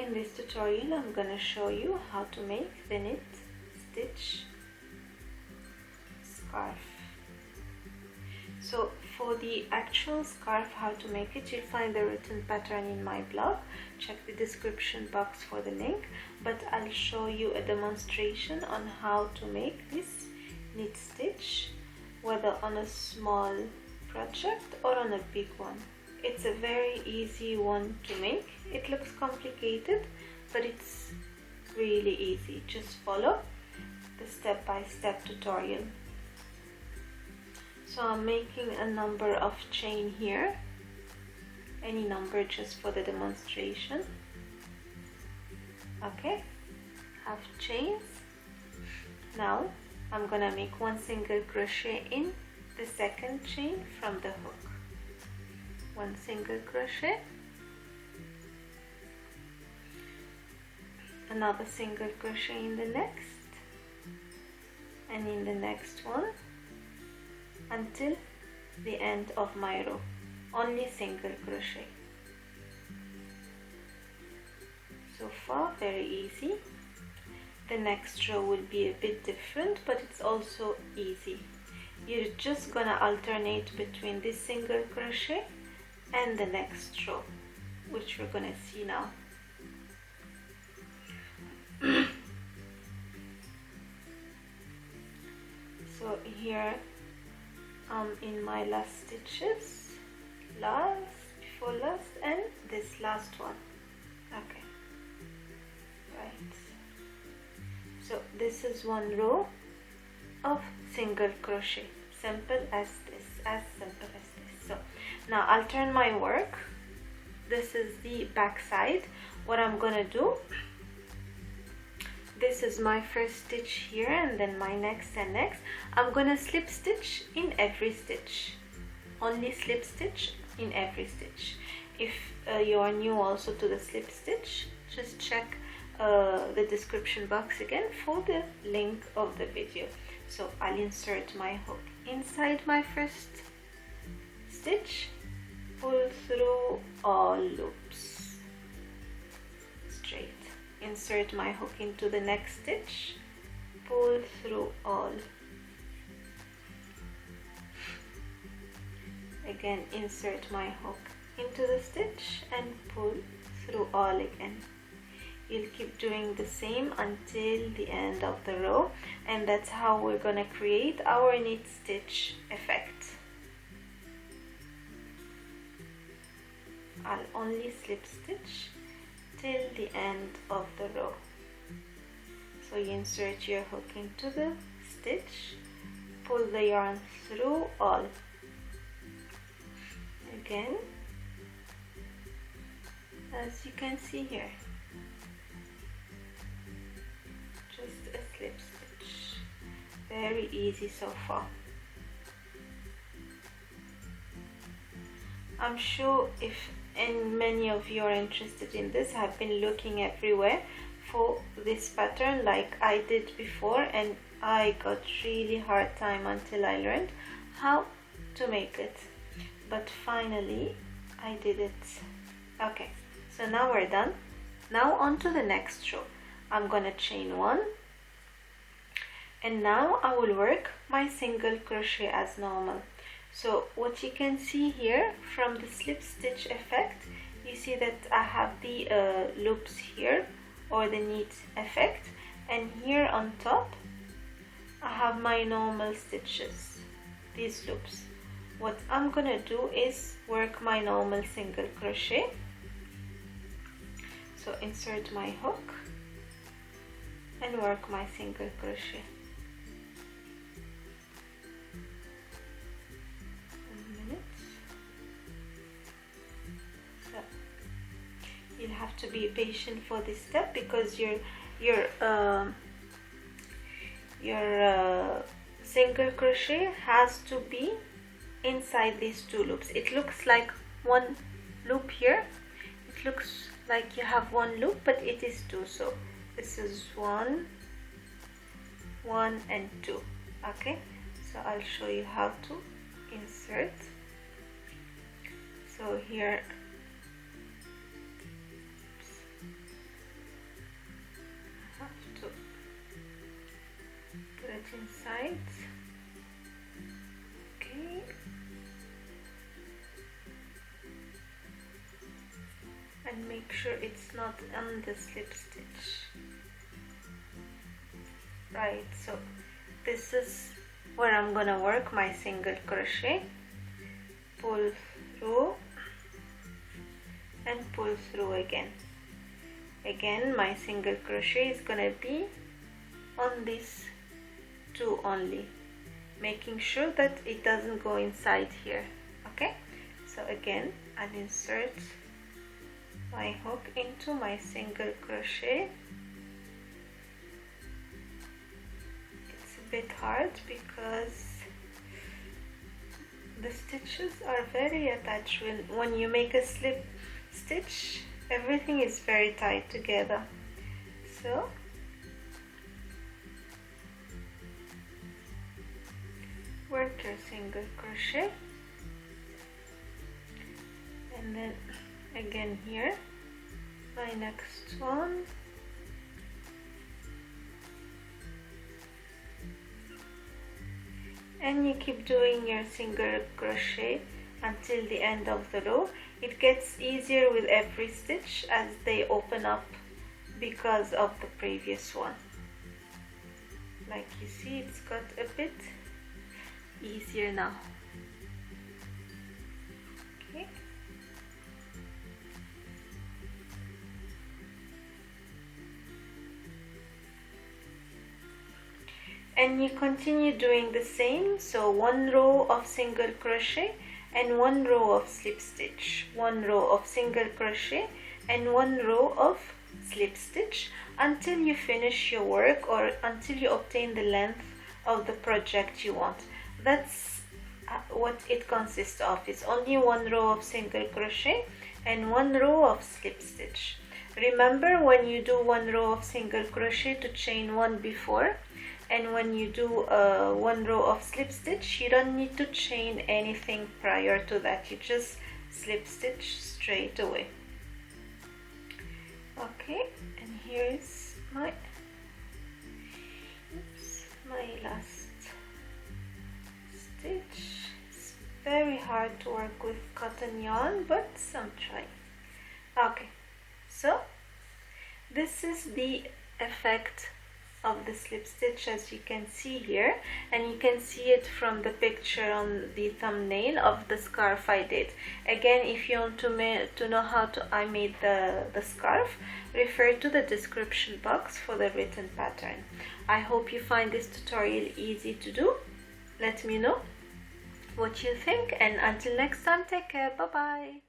in this tutorial I'm gonna show you how to make the knit stitch scarf. So for the actual scarf, how to make it, you'll find the written pattern in my blog. Check the description box for the link, but I'll show you a demonstration on how to make this knit stitch, whether on a small project or on a big one. It's a very easy one to make. It looks complicated, but it's really easy. Just follow the step-by-step tutorial. So I'm making a number of chain here, any number just for the demonstration. Okay, half chains. Now I'm gonna make one single crochet in the second chain from the hook. One single crochet, another single crochet in the next, and in the next one, until the end of my row. Only single crochet. So far very easy. The next row will be a bit different, but it's also easy. You're just gonna alternate between this single crochet and the next row, which we're gonna see now. So here in my last stitches, before last, and this last one. Okay, right. So this is one row of single crochet, simple as this, as simple as this. So now I'll turn my work. This is the back side. What I'm gonna do, this is my first stitch here, and then my next and next. I'm gonna slip stitch in every stitch, only slip stitch in every stitch. If you are new also to the slip stitch, just check the description box again for the link of the video. So I'll insert my hook inside my first stitch, pull through all loops straight, insert my hook into the next stitch, pull through all, again insert my hook into the stitch and pull through all again. You'll keep doing the same until the end of the row, and that's how we're gonna create our knit stitch effect. I'll only slip stitch till the end of the row. So you insert your hook into the stitch, pull the yarn through all. Again, as you can see here, just a slip stitch. Very easy so far. I'm sure many of you are interested in this, have been looking everywhere for this pattern like I did before, and I got really hard time until I learned how to make it. But finally I did it. Okay, so now we're done. Now on to the next row. I'm gonna chain one, and now I will work my single crochet as normal. So what you can see here from the slip stitch effect, you see that I have the loops here, or the knit effect, and here on top I have my normal stitches, these loops. What I'm gonna do is work my normal single crochet. So insert my hook and work my single crochet. So you'll have to be patient for this step, because your single crochet has to be inside these two loops. It looks like one loop here, it looks like you have one loop, but it is two. So this is one and two. Okay, so I'll show you how to insert. So here inside. Okay. And make sure it's not on the slip stitch. Right, so this is where I'm gonna work my single crochet. Pull through and pull through again. Again, my single crochet is gonna be on these two only, making sure that it doesn't go inside here. Okay, so again, I'll insert my hook into my single crochet. It's a bit hard because the stitches are very attached. When you make a slip stitch, everything is very tight together. So work your single crochet, and then again here my next one, and you keep doing your single crochet until the end of the row. It gets easier with every stitch as they open up because of the previous one. Like you see, it's got a bit easier now. Okay. And you continue doing the same, so one row of single crochet and one row of slip stitch, one row of single crochet and one row of slip stitch until you finish your work or until you obtain the length of the project you want. That's what it consists of. It's only one row of single crochet and one row of slip stitch. Remember, when you do one row of single crochet, to chain one before, and when you do one row of slip stitch, you don't need to chain anything prior to that. You just slip stitch straight away. Okay, and here is my last stitch. It's very hard to work with cotton yarn, but I'm trying. Okay, so this is the effect of the slip stitch, as you can see here, and you can see it from the picture on the thumbnail of the scarf I did. Again, if you want to know how I made the scarf, refer to the description box for the written pattern. I hope you find this tutorial easy to do. Let me know what you think, and until next time, take care. Bye bye.